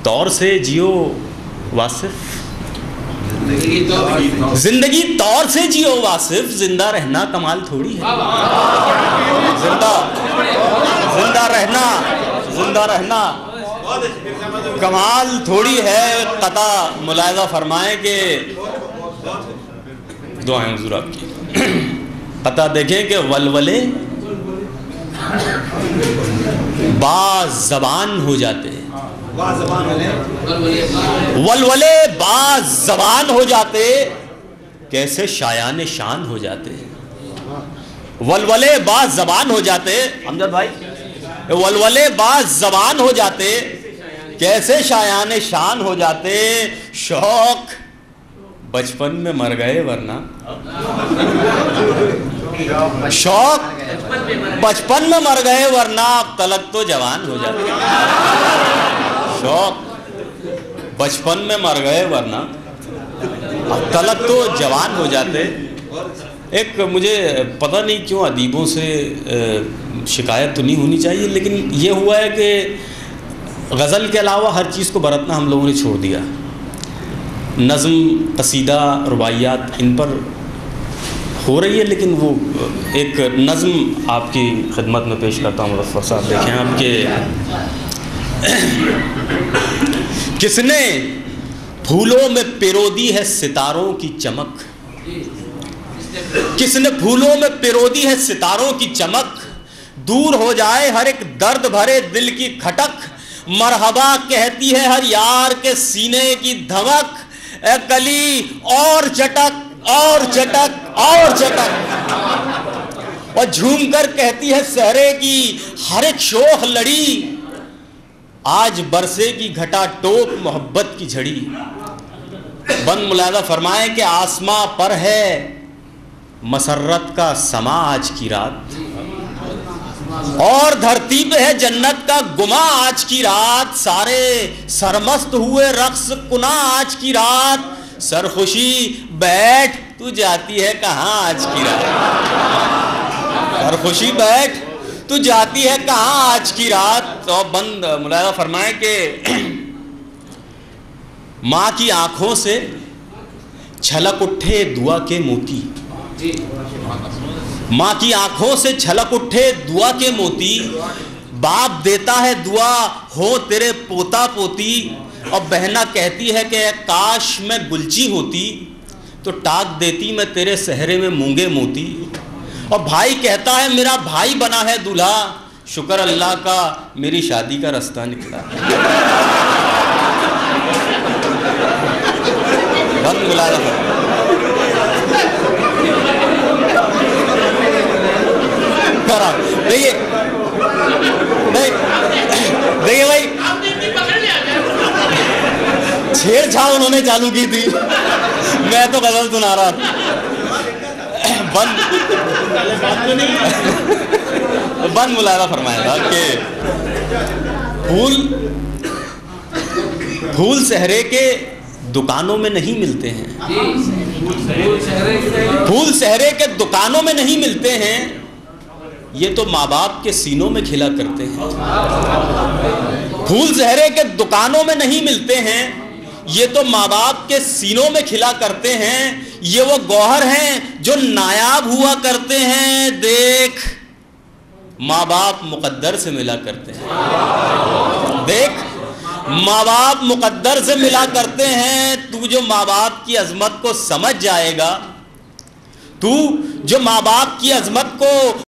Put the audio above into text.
طور سے جیو واصف، زندگی طور سے جیو واصف، زندہ رہنا کمال تھوڑی ہے۔ زندہ رہنا کمال تھوڑی ہے۔ قطع ملاحظہ فرمائیں کہ دعائیں حضور آپ کی، قطع دیکھیں کہ ولولے باز زبان ہو جاتے ہیں، ولولے باز زبان ہو جاتے، کیسے شایان شان ہو جاتے ہیں۔ ولولے باز زبان ہو جاتے، امجد بھائی، ولولے باز زبان ہو جاتے، کیسے شایان شان ہو جاتے۔ شوق بچپن میں مر گئے ورنہ، شوق بچپن میں مر گئے ورنہ اب تلک تو جوان ہو جاتے۔ شوق بچپن میں مر گئے ورنہ اب تلک تو جوان ہو جاتے۔ ایک مجھے پتہ نہیں کیوں ادیبوں سے شکایت تو نہیں ہونی چاہیے، لیکن یہ ہوا ہے کہ غزل کے علاوہ ہر چیز کو برتنا ہم لوگوں نے چھوڑ دیا۔ نظم، قصیدہ، رباعیات ان پر ہو رہی ہے، لیکن وہ ایک نظم آپ کی خدمت میں پیش کرتا ہوں مظفر صاحب، دیکھیں آپ کہ کس نے پھولوں میں پیرو دی ہے ستاروں کی چمک، کس نے پھولوں میں پیرو دی ہے ستاروں کی چمک، دور ہو جائے ہر ایک درد بھرے دل کی کھٹک، مرحبا کہتی ہے ہر یار کے سینے کی دھمک، اے کلی اور چٹک اور چٹک اور چٹک، اور جھوم کر کہتی ہے صحرے کی ہر ایک شوخ لڑی، آج برسے کی گھٹا ٹوپ محبت کی جھڑی۔ بند ملاحظہ فرمائیں کہ آسماں پر ہے مسرت کا سما آج کی رات، اور دھرتی پہ ہے جنت کا گما آج کی رات، سارے سرمست ہوئے رقص کنا آج کی رات، سرخوشی بیٹھ تو جاتی ہے کہاں آج کی رات، سرخوشی بیٹھ تو جاتی ہے کہاں آج کی رات۔ تو بند ملاحظہ فرمائیں کہ ماں کی آنکھوں سے چھلک اٹھے دعا کے موتی، ماں کی آنکھوں سے چھلک اٹھے دعا کے موتی، باپ دیتا ہے دعا ہو تیرے پوتا پوتی، اور بہنا کہتی ہے کہ کاش میں گلچی ہوتی تو ٹاک دیتی میں تیرے صحرے میں مونگے موتی، اور بھائی کہتا ہے میرا بھائی بنا ہے دولہا، شکر اللہ کا میری شادی کا رستہ نکلا۔ بند ملاحظہ کرا، دیکھیے بھائی چھیڑ چھاڑ انہوں نے چالو کی تھی، میں تو غزل سنا رہا تھا۔ بند ملاحظہ فرمایا تھا کہ پھول صحرے کے دکانوں میں نہیں ملتے ہیں، پھول صحرے کے دکانوں میں نہیں ملتے ہیں، یہ تو ماں باپ کے سینوں میں کھلا کرتے ہیں۔ پھول صحرے کے دکانوں میں نہیں ملتے ہیں، یہ تو ماں باپ کے سینوں میں کھلا کرتے ہیں، یہ وہ گوہر ہیں جو نایاب ہوا کرتے ہیں، دیکھ ماں باپ مقدر سے ملا کرتے ہیں، دیکھ ماں باپ مقدر سے ملا کرتے ہیں، تو جو ماں باپ کی عظمت کو سمجھ جائے گا، تو جو ماں باپ کی عظمت کو